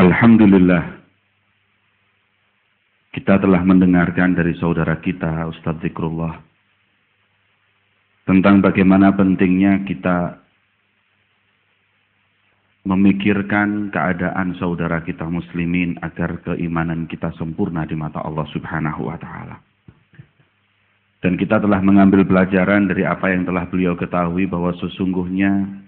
Alhamdulillah, kita telah mendengarkan dari saudara kita Ustadz Zikrullah tentang bagaimana pentingnya kita memikirkan keadaan saudara kita muslimin agar keimanan kita sempurna di mata Allah Subhanahu wa Ta'ala. Dan kita telah mengambil pelajaran dari apa yang telah beliau ketahui, bahwa sesungguhnya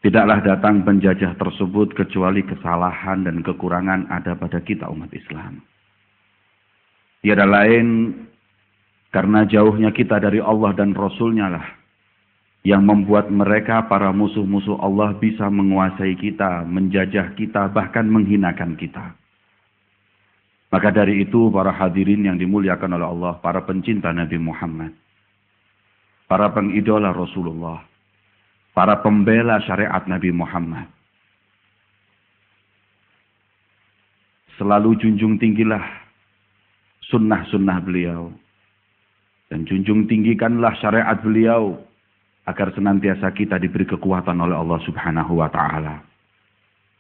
tidaklah datang penjajah tersebut kecuali kesalahan dan kekurangan ada pada kita umat Islam. Tiada lain karena jauhnya kita dari Allah dan Rasul-Nya lah yang membuat mereka, para musuh-musuh Allah, bisa menguasai kita, menjajah kita, bahkan menghinakan kita. Maka dari itu para hadirin yang dimuliakan oleh Allah, para pencinta Nabi Muhammad, para pengidola Rasulullah, para pembela syariat Nabi Muhammad, selalu junjung tinggilah sunnah-sunnah beliau, dan junjung tinggikanlah syariat beliau, agar senantiasa kita diberi kekuatan oleh Allah Subhanahu wa Ta'ala,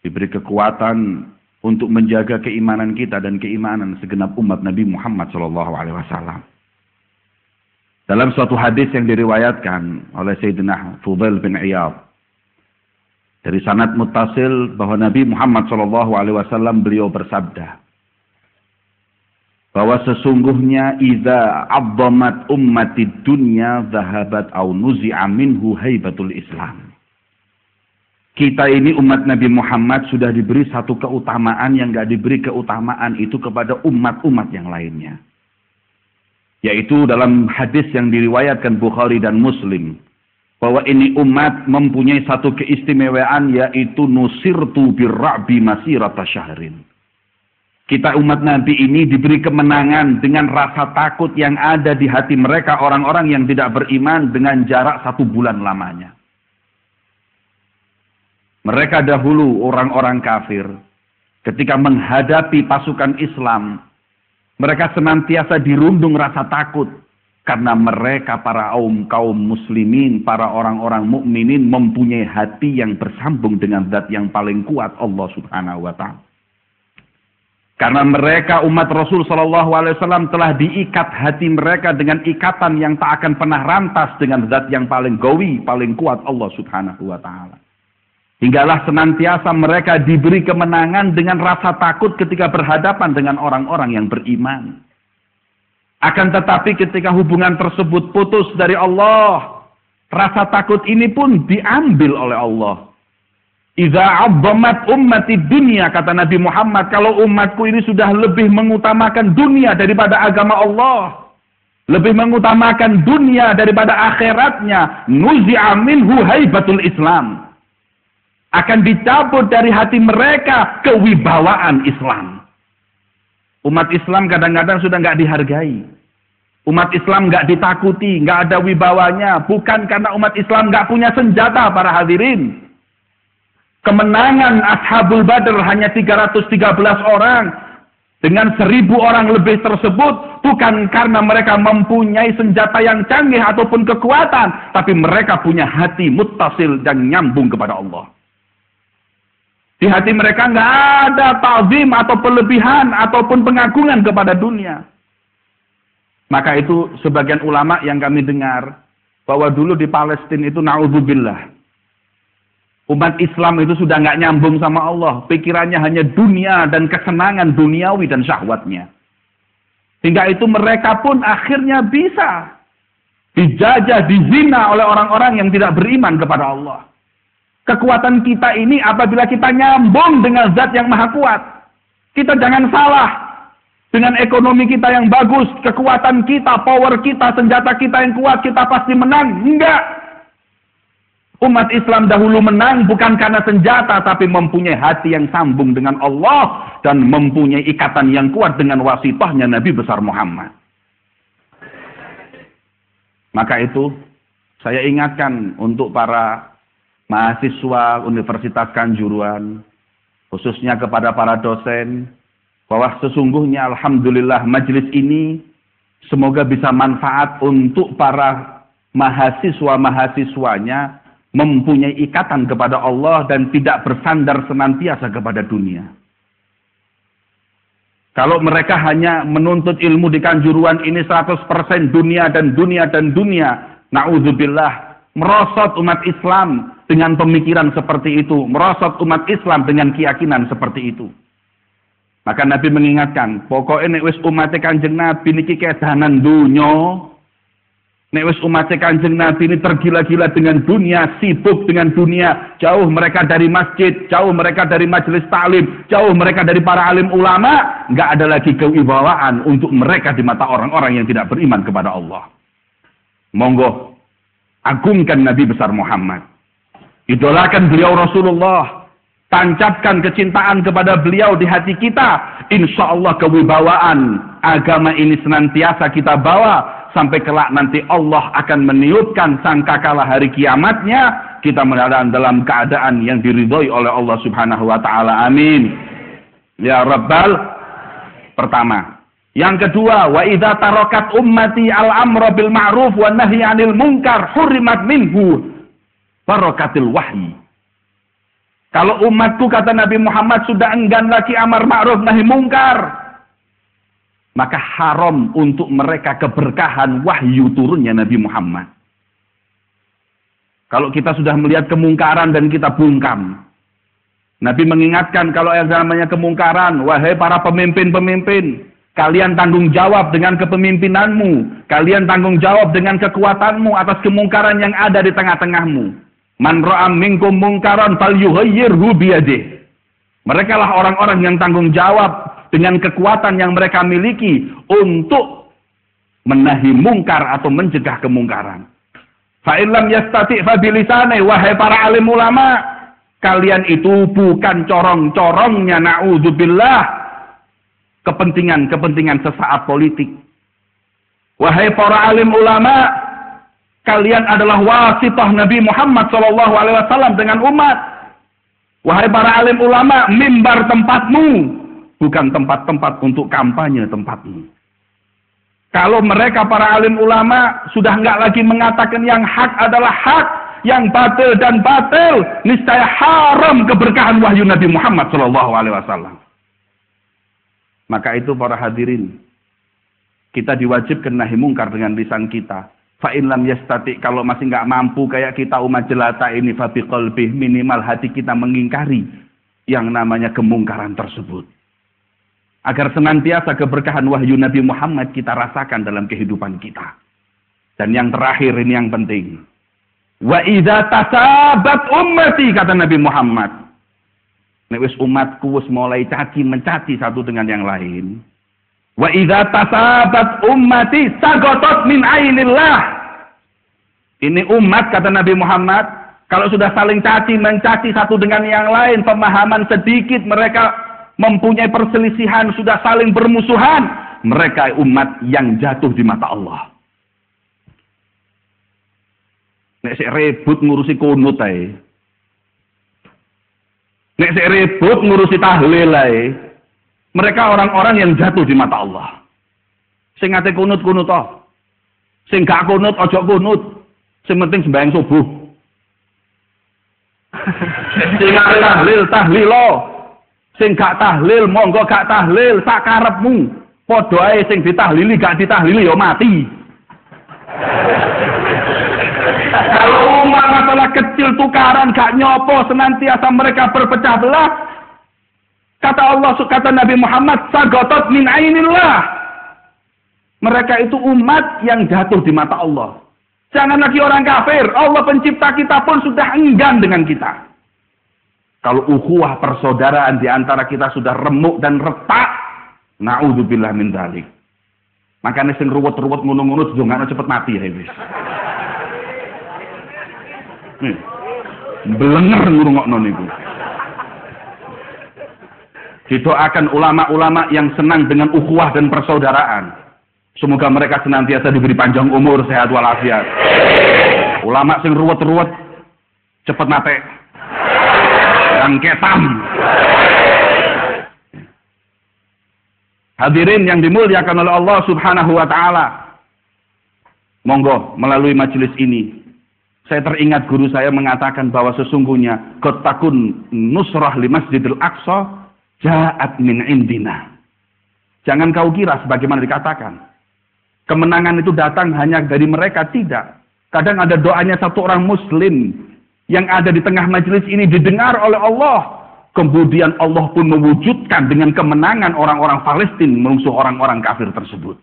diberi kekuatan untuk menjaga keimanan kita dan keimanan segenap umat Nabi Muhammad SAW. Dalam suatu hadis yang diriwayatkan oleh Sayyidina Fudail bin Iyad dari sanad muttasil, bahwa Nabi Muhammad SAW beliau bersabda bahwa sesungguhnya idza 'azzamat ummatid dunya dhahabat aw nuzi'a minhu haibatul Islam. Kita ini umat Nabi Muhammad sudah diberi satu keutamaan yang enggak diberi keutamaan itu kepada umat-umat yang lainnya. Yaitu dalam hadis yang diriwayatkan Bukhari dan Muslim, bahwa ini umat mempunyai satu keistimewaan, yaitu nusirtu birra'bi masirata syahrin. Kita umat Nabi ini diberi kemenangan dengan rasa takut yang ada di hati mereka, orang-orang yang tidak beriman, dengan jarak 1 bulan lamanya. Mereka dahulu, orang-orang kafir, ketika menghadapi pasukan Islam, mereka senantiasa dirundung rasa takut, karena mereka para kaum muslimin, para orang-orang mukminin mempunyai hati yang bersambung dengan zat yang paling kuat, Allah Subhanahu wa Ta'ala. Karena mereka umat Rasul SAW telah diikat hati mereka dengan ikatan yang tak akan pernah rantas dengan zat yang paling gawi, paling kuat, Allah Subhanahu wa Ta'ala. Hinggalah senantiasa mereka diberi kemenangan dengan rasa takut ketika berhadapan dengan orang-orang yang beriman. Akan tetapi ketika hubungan tersebut putus dari Allah, rasa takut ini pun diambil oleh Allah. Idza 'azzamat ummati dunya, kata Nabi Muhammad, kalau umatku ini sudah lebih mengutamakan dunia daripada agama Allah, lebih mengutamakan dunia daripada akhiratnya, nuzi'a minhu haibatul Islam. Akan dicabut dari hati mereka kewibawaan Islam. Umat Islam kadang-kadang sudah nggak dihargai. Umat Islam nggak ditakuti, nggak ada wibawanya. Bukan karena umat Islam nggak punya senjata, para hadirin. Kemenangan Ashabul Badr hanya 313 orang. Dengan 1000 orang lebih tersebut, bukan karena mereka mempunyai senjata yang canggih ataupun kekuatan, tapi mereka punya hati muttasil dan nyambung kepada Allah. Di hati mereka nggak ada ta'zim atau pelebihan ataupun pengagungan kepada dunia. Maka itu sebagian ulama yang kami dengar, bahwa dulu di Palestina itu na'udzubillah, umat Islam itu sudah nggak nyambung sama Allah. Pikirannya hanya dunia dan kesenangan duniawi dan syahwatnya. Hingga itu mereka pun akhirnya bisa dijajah, dizina oleh orang-orang yang tidak beriman kepada Allah. Kekuatan kita ini apabila kita nyambung dengan zat yang maha kuat. Kita jangan salah. Dengan ekonomi kita yang bagus, kekuatan kita, power kita, senjata kita yang kuat, kita pasti menang. Enggak. Umat Islam dahulu menang bukan karena senjata, tapi mempunyai hati yang sambung dengan Allah dan mempunyai ikatan yang kuat dengan wasitahnya Nabi besar Muhammad. Maka itu saya ingatkan untuk para mahasiswa Universitas Kanjuruhan, khususnya kepada para dosen, bahwa sesungguhnya alhamdulillah majelis ini semoga bisa manfaat untuk para mahasiswa-mahasiswanya mempunyai ikatan kepada Allah dan tidak bersandar senantiasa kepada dunia. Kalau mereka hanya menuntut ilmu di Kanjuruhan ini 100% dunia dan dunia dan dunia, na'udzubillah, merosot umat Islam dengan pemikiran seperti itu, merosot umat Islam dengan keyakinan seperti itu. Maka Nabi mengingatkan, pokoknya nek wis umat Kanjeng Nabi niki kedanan dunya, nek wis umat Kanjeng Nabi ini tergila-gila dengan dunia, sibuk dengan dunia, jauh mereka dari masjid, jauh mereka dari majelis taklim, jauh mereka dari para alim ulama, nggak ada lagi kewibawaan untuk mereka di mata orang-orang yang tidak beriman kepada Allah. Monggo, agungkan Nabi besar Muhammad, idolakan beliau Rasulullah, tancapkan kecintaan kepada beliau di hati kita. Insya Allah kewibawaan agama ini senantiasa kita bawa sampai kelak nanti Allah akan meniupkan sangkakala hari kiamatnya, kita mendalam dalam keadaan yang diridhoi oleh Allah Subhanahu wa taala. Amin. Ya Rabbal. Pertama. Yang kedua, wa idza tarakat ummati al-amra bil ma'ruf wa nahyi 'anil munkar hurimat minhu barakatil wahyi. Kalau umatku, kata Nabi Muhammad, sudah enggan lagi amar ma'ruf nahi mungkar, maka haram untuk mereka keberkahan wahyu turunnya Nabi Muhammad. Kalau kita sudah melihat kemungkaran dan kita bungkam, Nabi mengingatkan kalau yang namanya kemungkaran, wahai para pemimpin-pemimpin, kalian tanggung jawab dengan kepemimpinanmu, kalian tanggung jawab dengan kekuatanmu atas kemungkaran yang ada di tengah-tengahmu. Man ra'a minkum mungkaran falyughayyirhu biyadihi. Mereka lah orang-orang yang tanggung jawab dengan kekuatan yang mereka miliki untuk menahi mungkar atau mencegah kemungkaran. Fa in lam yastati' fa bilisani, wahai para alim ulama, kalian itu bukan corong-corongnya na'udzubillah kepentingan sesaat politik. Wahai para alim ulama, kalian adalah wasithah Nabi Muhammad SAW dengan umat. Wahai para alim ulama, mimbar tempatmu, bukan tempat-tempat untuk kampanye tempatmu. Kalau mereka para alim ulama sudah enggak lagi mengatakan yang hak adalah hak, yang batil dan batil, niscaya haram keberkahan wahyu Nabi Muhammad SAW. Maka itu para hadirin, kita diwajibkan nahi mungkar dengan lisan kita. Fa in lam yastati, kalau masih enggak mampu kayak kita umat jelata ini, fa biqalbih, minimal hati kita mengingkari yang namanya kemungkaran tersebut. Agar senantiasa keberkahan wahyu Nabi Muhammad kita rasakan dalam kehidupan kita. Dan yang terakhir ini yang penting. Wa idza tasabat ummati, kata Nabi Muhammad. Nek wis umatku wis mulai caci mencaci satu dengan yang lain. Wa idza tasabat ummati sagotot min ainillah. Ini umat, kata Nabi Muhammad, kalau sudah saling caci mencaci satu dengan yang lain, pemahaman sedikit, mereka mempunyai perselisihan, sudah saling bermusuhan, mereka umat yang jatuh di mata Allah. Nek sik ribut ngurusi kunut ae. Nek sik ribut ngurusi tahlil ae. Mereka orang-orang yang jatuh di mata Allah. Sing ngate kunut-kunut toh. Sing gak kunut ojo kunut. Sing penting sembahyang subuh. Sing ngate tahlil tahlilo. Sing gak tahlil monggo gak tahlil sak karepmu. Padha ae sing ditahlili gak ditahlili ya mati. Kalau umat masalah kecil tukaran gak nyopo, senantiasa mereka berpecah belah. Kata Allah, kata Nabi Muhammad, sagotot min ainillah. Mereka itu umat yang jatuh di mata Allah. Jangan lagi orang kafir. Allah pencipta kita pun sudah enggan dengan kita. Kalau ukhuwah persaudaraan di antara kita sudah remuk dan retak, na'udzubillah min dzalik. Makanya sing ruwet-ruwet ngono-ngono jongan cepet mati ya wis. Blenger ngrungokno niku. Didoakan ulama-ulama yang senang dengan ukhuwah dan persaudaraan. Semoga mereka senantiasa diberi panjang umur, sehat walafiat. Ulama sing ruwet-ruwet cepet mate. Yang ketam. Hadirin yang dimuliakan oleh Allah Subhanahu wa taala. Monggo melalui majelis ini Saya teringat guru saya mengatakan bahwa sesungguhnya qad takun nusrah li Masjidil Aqsa ja'at min indina. Jangan kau kira sebagaimana dikatakan. Kemenangan itu datang hanya dari mereka, tidak. Kadang ada doanya satu orang muslim yang ada di tengah majelis ini didengar oleh Allah. Kemudian Allah pun mewujudkan dengan kemenangan orang-orang Palestina memusuh orang-orang kafir tersebut.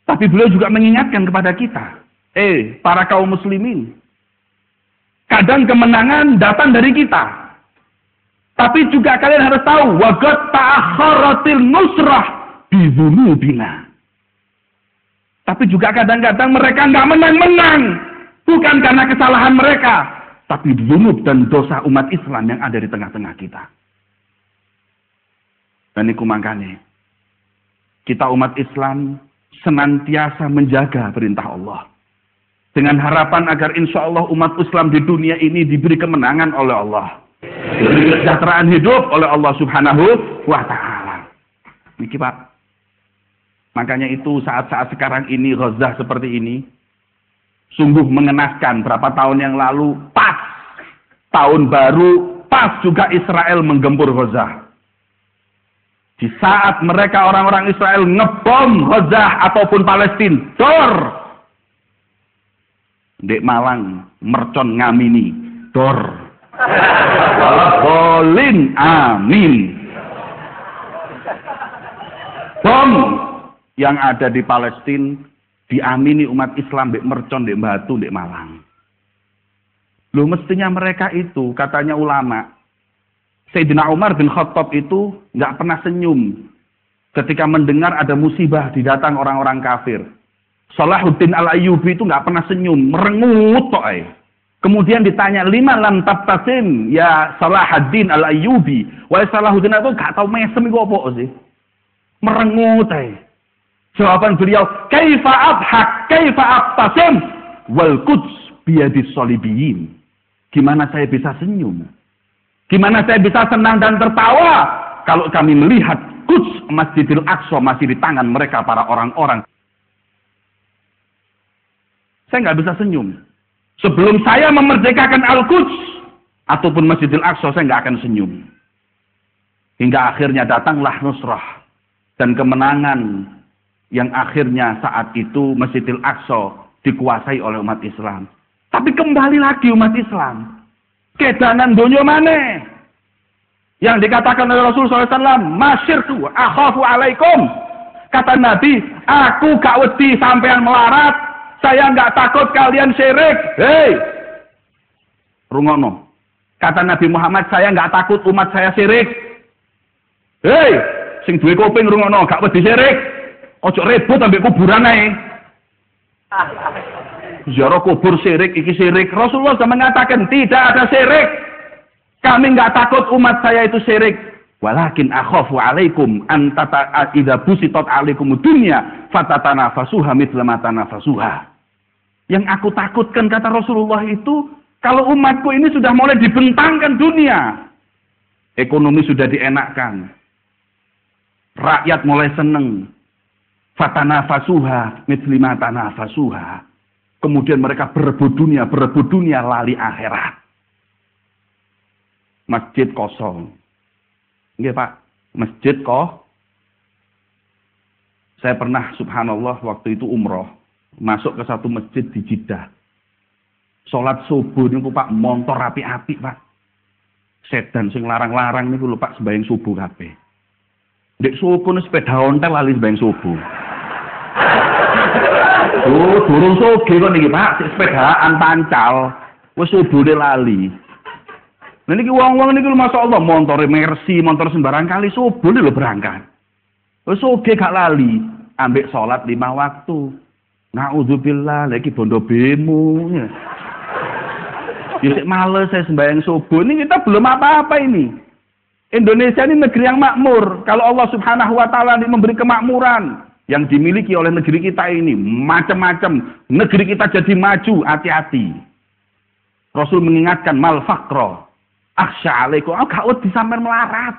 Tapi beliau juga mengingatkan kepada kita. Para kaum muslimin. Kadang kemenangan datang dari kita. Tapi juga kalian harus tahu. Waqad ta'akharatil nusrah bizunubina. Tapi juga kadang-kadang mereka nggak menang-menang. Bukan karena kesalahan mereka. Tapi dzunub dan dosa umat Islam yang ada di tengah-tengah kita. Dan itu makanya. Kita umat Islam senantiasa menjaga perintah Allah. Dengan harapan agar insya Allah umat Islam di dunia ini diberi kemenangan oleh Allah. Diberi kesejahteraan hidup oleh Allah Subhanahu wa Ta'ala. Niki Pak. Makanya itu saat-saat sekarang ini Gaza seperti ini. Sungguh mengenaskan. Berapa tahun yang lalu pas. Tahun baru pas juga Israel menggempur Gaza. Di saat mereka orang-orang Israel ngebom Gaza ataupun Palestina. Dor. Dek Malang, mercon ngamini, dor. Walbolin, amin. Bom yang ada di Palestina diamini umat Islam dek mercon, dek batu, dek Malang. Loh mestinya mereka itu, katanya ulama, Sayyidina Umar bin Khattab itu nggak pernah senyum ketika mendengar ada musibah didatang orang-orang kafir. Salahuddin Al-Ayyubi itu nggak pernah senyum, merengut toh. Kemudian ditanya, lima lam tabtasim ya Salahuddin Al-Ayyubi. Wahai Salahuddin itu nggak tahu mesem itu apa sih? Merengut Jawaban beliau, kaifa abhak, kaifa abtasim wal quds biyadis solibiyin. Gimana saya bisa senyum? Gimana saya bisa senang dan tertawa kalau kami melihat Quds Masjidil Aqsa masih di tangan mereka para orang-orang. Saya nggak bisa senyum. Sebelum saya memerdekakan Al-Quds ataupun Masjidil Aqsa, saya nggak akan senyum. Hingga akhirnya datanglah nusrah dan kemenangan yang akhirnya saat itu Masjidil Aqsa dikuasai oleh umat Islam. Tapi kembali lagi umat Islam. Kedanan dunia mana? Yang dikatakan oleh Rasulullah SAW, masyirku akhafu alaikum. Kata Nabi, aku gak wedi sampean melarat. Saya nggak takut kalian syirik. Hei, rungono. Kata Nabi Muhammad, saya nggak takut umat saya syirik. Hei, sing duwe kuping rungono, gak wedi syirik. Ojo ribut ambek kuburan ae. Ziarah kubur syirik, iki syirik. Rasulullah sudah mengatakan tidak ada syirik. Kami nggak takut umat saya itu syirik. Walakin akhafu alaikum antata idza busitat alaikum dunya fatatanafasuha mithla ma tanafasuha. Yang aku takutkan kata Rasulullah itu kalau umatku ini sudah mulai dibentangkan dunia. Ekonomi sudah dienakkan. Rakyat mulai seneng. Fatanafasuha mithla ma tanafasuha. Kemudian mereka berebut dunia lali akhirat. Masjid kosong. Nggih Pak, masjid kok. Saya pernah subhanallah waktu itu umroh, masuk ke satu masjid di Jeddah. Salat subuh niku Pak, montor api-api Pak. Sedan sing larang-larang niku lho Pak sembahyang subuh kabeh. Ndek subuh sepeda ontel lali sembahyang subuh. Durung sugih kok niki Pak, sepedaan pancal, wis subuhne lali. Nah niki wong-wong niki masyaallah montore Mercy, motor sembarang kali subuh lho berangkat. Wis sugih gak lali, ambek salat 5 waktu. Nauzubillah, lagi bondo bemo. Ya sik males saya sembahyang subuh. Ini kita belum apa-apa ini. Indonesia ini negeri yang makmur. Kalau Allah Subhanahu wa taala memberi kemakmuran yang dimiliki oleh negeri kita ini macam-macam, negeri kita jadi maju, hati-hati. Rasul mengingatkan mal faqra akhsha alaikum, gak wedi sampean melarat.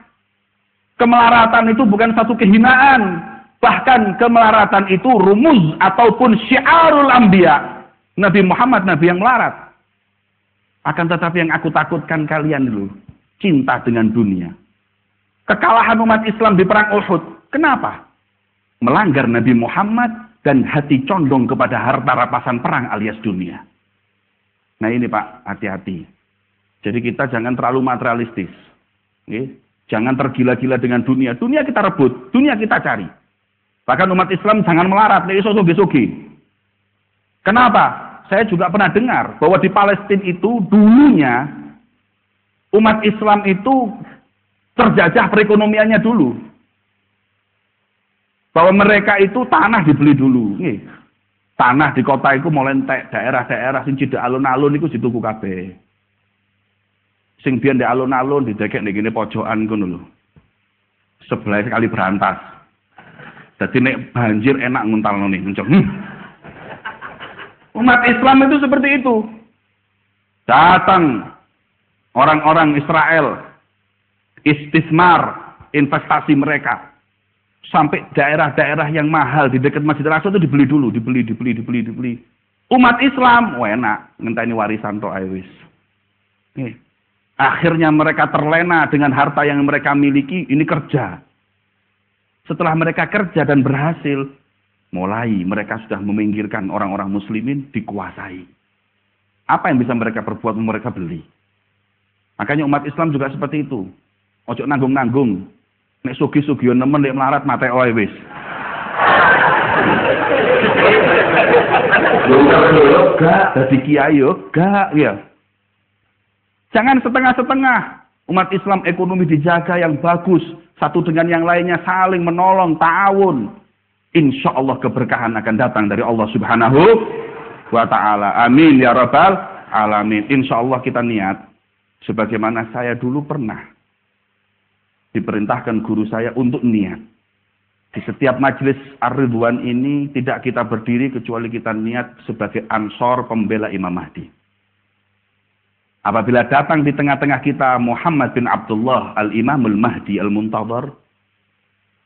Kemelaratan itu bukan satu kehinaan, bahkan kemelaratan itu rumuz ataupun syiarul anbiya. Nabi Muhammad Nabi yang melarat. Akan tetapi yang aku takutkan kalian dulu, cinta dengan dunia. Kekalahan umat Islam di perang Uhud. Kenapa? Melanggar Nabi Muhammad dan hati condong kepada harta rampasan perang alias dunia. Nah ini Pak, hati-hati. Jadi kita jangan terlalu materialistis. Jangan tergila-gila dengan dunia. Dunia kita rebut, dunia kita cari. Bahkan umat Islam jangan melarat, sogi-sogi. Kenapa? Saya juga pernah dengar bahwa di Palestina itu dulunya umat Islam itu terjajah perekonomiannya dulu. Bahwa mereka itu tanah dibeli dulu. Tanah di kota itu mau lentek, daerah-daerah sing cedek alun-alun itu dituku kabeh. Sing biyen di alun-alun didekek nek ngene pojokan ngono lho. Sebelah sekali berantas. Jadi nek banjir enak nguntalno nih, mencong. Umat Islam itu seperti itu. Datang orang-orang Israel, istismar investasi mereka. Sampai daerah-daerah yang mahal di dekat Masjid Al-Aqsa itu dibeli dulu, dibeli. Umat Islam, enak, ngenteni warisan tok ae wis. Akhirnya mereka terlena dengan harta yang mereka miliki, ini kerja. Setelah mereka kerja dan berhasil, mulai mereka sudah meminggirkan orang-orang muslimin dikuasai. Apa yang bisa mereka perbuat? Mereka beli. Makanya umat Islam juga seperti itu. Ojo nanggung-nanggung. Nek sugi-sugian nemen nek melarat mate oe wis. Yo gak dadi kiai yo gak ya. Jangan setengah-setengah. Umat Islam ekonomi dijaga yang bagus, satu dengan yang lainnya saling menolong, ta'awun. Insya Allah keberkahan akan datang dari Allah Subhanahu wa ta'ala. Amin ya rabbal alamin. Insya Allah kita niat. Sebagaimana saya dulu pernah diperintahkan guru saya untuk niat. Di setiap majelis Ar-Ridwan ini tidak kita berdiri kecuali kita niat sebagai ansor pembela Imam Mahdi. Apabila datang di tengah-tengah kita Muhammad bin Abdullah Al-Imamul Mahdi Al-Muntadhar,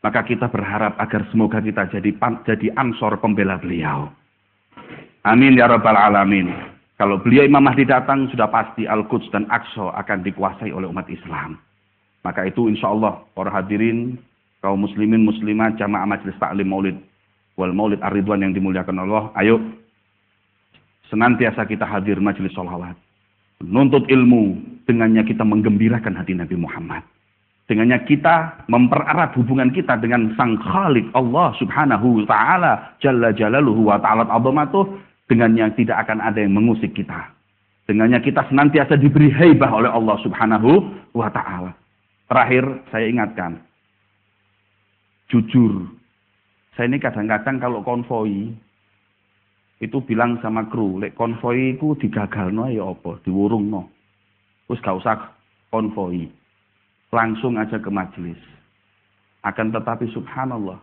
maka kita berharap agar semoga kita jadi ansor pembela beliau. Amin ya rabbal alamin. Kalau beliau Imam Mahdi datang, sudah pasti Al-Quds dan Aqsa akan dikuasai oleh umat Islam. Maka itu insya Allah para hadirin, kaum muslimin muslimat, jamaah majelis taklim maulid wal maulid ar-ridwan yang dimuliakan Allah, ayo senantiasa kita hadir majelis sholawat. Menuntut ilmu, dengannya kita menggembirakan hati Nabi Muhammad. Dengannya kita mempererat hubungan kita dengan Sang Khalik Allah Subhanahu wa ta'ala Jalla Jalaluhu wa ta'ala azamatuh. Dengannya tidak akan ada yang mengusik kita. Dengannya kita senantiasa diberi haibah oleh Allah Subhanahu wa ta'ala. Terakhir saya ingatkan, jujur, saya ini kadang-kadang kalau konvoi itu bilang sama kru, lek konvoi ku digagalno ya apa, diwurungno. Terus gak usah konvoi. Langsung aja ke majelis. Akan tetapi subhanallah,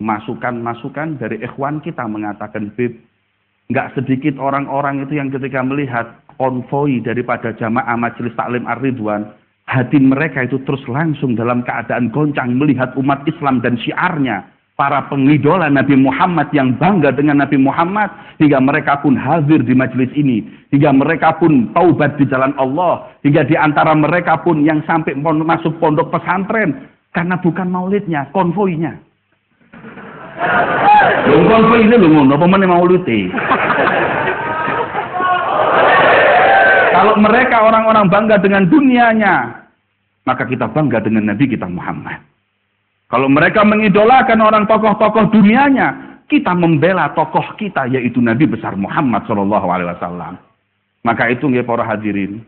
masukan-masukan dari ikhwan kita mengatakan, Bib, nggak sedikit orang-orang itu yang ketika melihat konvoi daripada jamaah majelis taklim Ar-Ridwan, hati mereka itu terus langsung dalam keadaan goncang melihat umat Islam dan syiarnya, para pengidola Nabi Muhammad yang bangga dengan Nabi Muhammad, hingga mereka pun hadir di majelis ini, hingga mereka pun taubat di jalan Allah, hingga di antara mereka pun yang sampai masuk pondok pesantren, karena bukan maulidnya, konvoinya. Konvoi ini lho ngono, apa meneh maulide. Kalau mereka orang-orang bangga dengan dunianya, maka kita bangga dengan Nabi kita Muhammad. Kalau mereka mengidolakan orang tokoh-tokoh dunianya, kita membela tokoh kita, yaitu Nabi besar Muhammad SAW. Maka itu nggih para hadirin,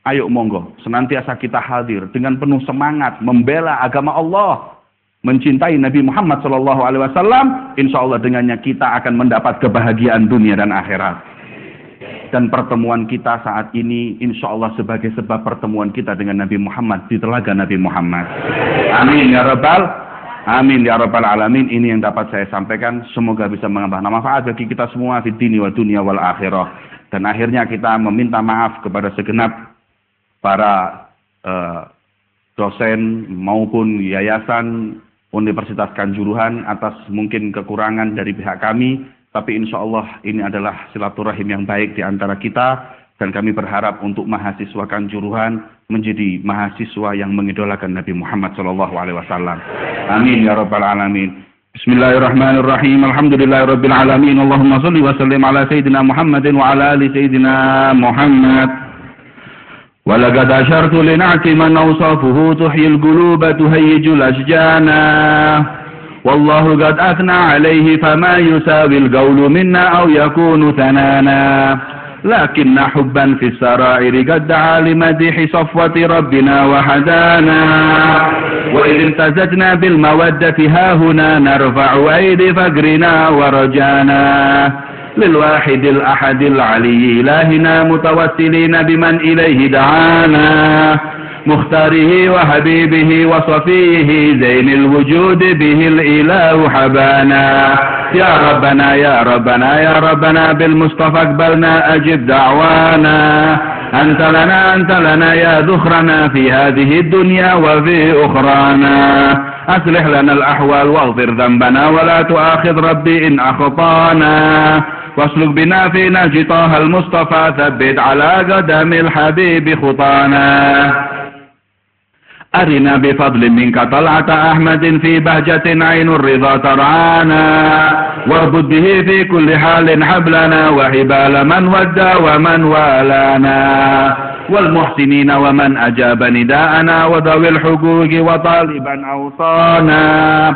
ayo monggo, senantiasa kita hadir dengan penuh semangat membela agama Allah, mencintai Nabi Muhammad SAW. Insya Allah dengannya kita akan mendapat kebahagiaan dunia dan akhirat. Dan pertemuan kita saat ini insya Allah sebagai sebab pertemuan kita dengan Nabi Muhammad di telaga Nabi Muhammad. Amin ya Amin ya rabbal alamin. Ini yang dapat saya sampaikan. Semoga bisa menambah manfaat bagi kita semua di dini wal dunia wal akhirah. Dan akhirnya kita meminta maaf kepada segenap para dosen maupun yayasan Universitas Kanjuruhan atas mungkin kekurangan dari pihak kami. Tapi insya Allah ini adalah silaturahim yang baik di antara kita. Dan kami berharap untuk mahasiswa Kanjuruhan menjadi mahasiswa yang mengidolakan Nabi Muhammad SAW. Amin ya rabbal alamin. Bismillahirrahmanirrahim. Alhamdulillahirabbil alamin. Allahumma shalli wa sallim ala sayyidina Muhammadin wa ala ali sayyidina Muhammad. Wa laqad ashartu li na'ti man awsafuhu tuhyil quluba tuhayyijul ashjana. Wallahu qad athna alayhi fama yusawil qawlu minna aw yakunu thanana. لكن حبا في السرائر قد دعا لمديح صفوة ربنا وحدانا وإذ امتزجنا بالمودة هاهنا نرفع أيدي فقرنا ورجانا للواحد الأحد العلي إلهنا متوسلين بمن إليه دعانا مختاره وحبيبه وصفيه زين الوجود به الإله حبانا يا ربنا يا ربنا يا ربنا بالمصطفى اقبلنا أجب دعوانا أنت لنا يا ذخرنا في هذه الدنيا وفي أخرانا أصلح لنا الأحوال واغفر ذنبنا ولا تؤاخذ ربي إن أخطانا واسلك بنا في نهج طه المصطفى ثبت على قدم الحبيب خطانا أرنا بفضل منك طلعة أحمد في بهجة عين الرضا ترعانا واربط به في كل حال حبلنا وحبال من ودى ومن والانا والمحسنين ومن أجاب نداءنا وذوي الحقوق وطالبا أوصانا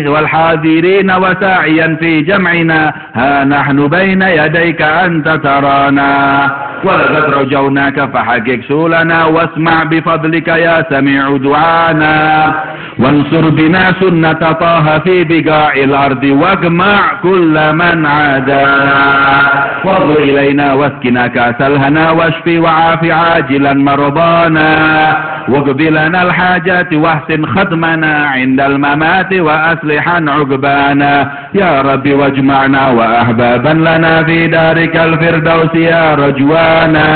والحاذرين وساعيا في جمعنا ها نحن بين يديك أنت ترانا ولقد رجوناك فحقق سولنا واسمع بفضلك يا سميع دعانا وانصر بنا سنة طه في بقاع الأرض واجمع كل من عادانا وانظر إلينا واسكنا كاس الهنا واشفي وعاف عاجلا مرضانا واقبلنا الحاجات واحسن ختمنا عند الممات وأصلحا عقبانا يا رب واجمعنا وأحبابا لنا في دارك الفردوس يا رجوانا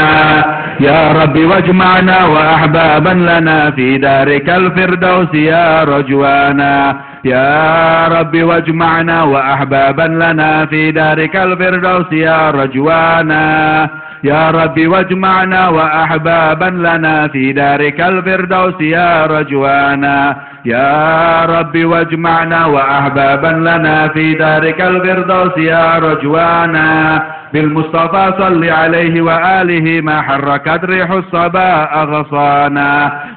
يا رب واجمعنا وأحبابا لنا في دارك الفردوس يا رجوانا يا رب واجمعنا وأحبابا لنا في دارك الفردوس يا رجوانا يا رب واجمعنا وأحبابا لنا في دارك الفردوس يا رجوانا يا رب واجمعنا وأحبابا لنا في دارك الفردوس يا رجوانا بالمصطفى صل عليه وآله ما حركت ريح الصبا أغصانا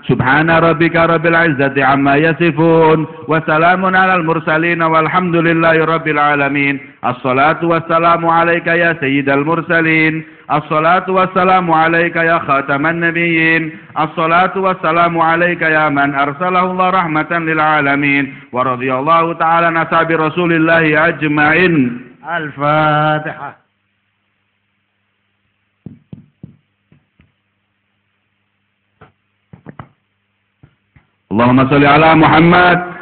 سبحان ربك رب العزة عما يصفون وسلام على المرسلين والحمد لله رب العالمين الصلاة والسلام عليك يا سيد المرسلين الصلاة والسلام عليك يا خاتم النبيين الصلاة والسلام عليك يا من أرسله الله رحمة للعالمين ورضي الله تعالى عن أصحاب رسول الله أجمعين. الفاتحة. اللهم صل على محمد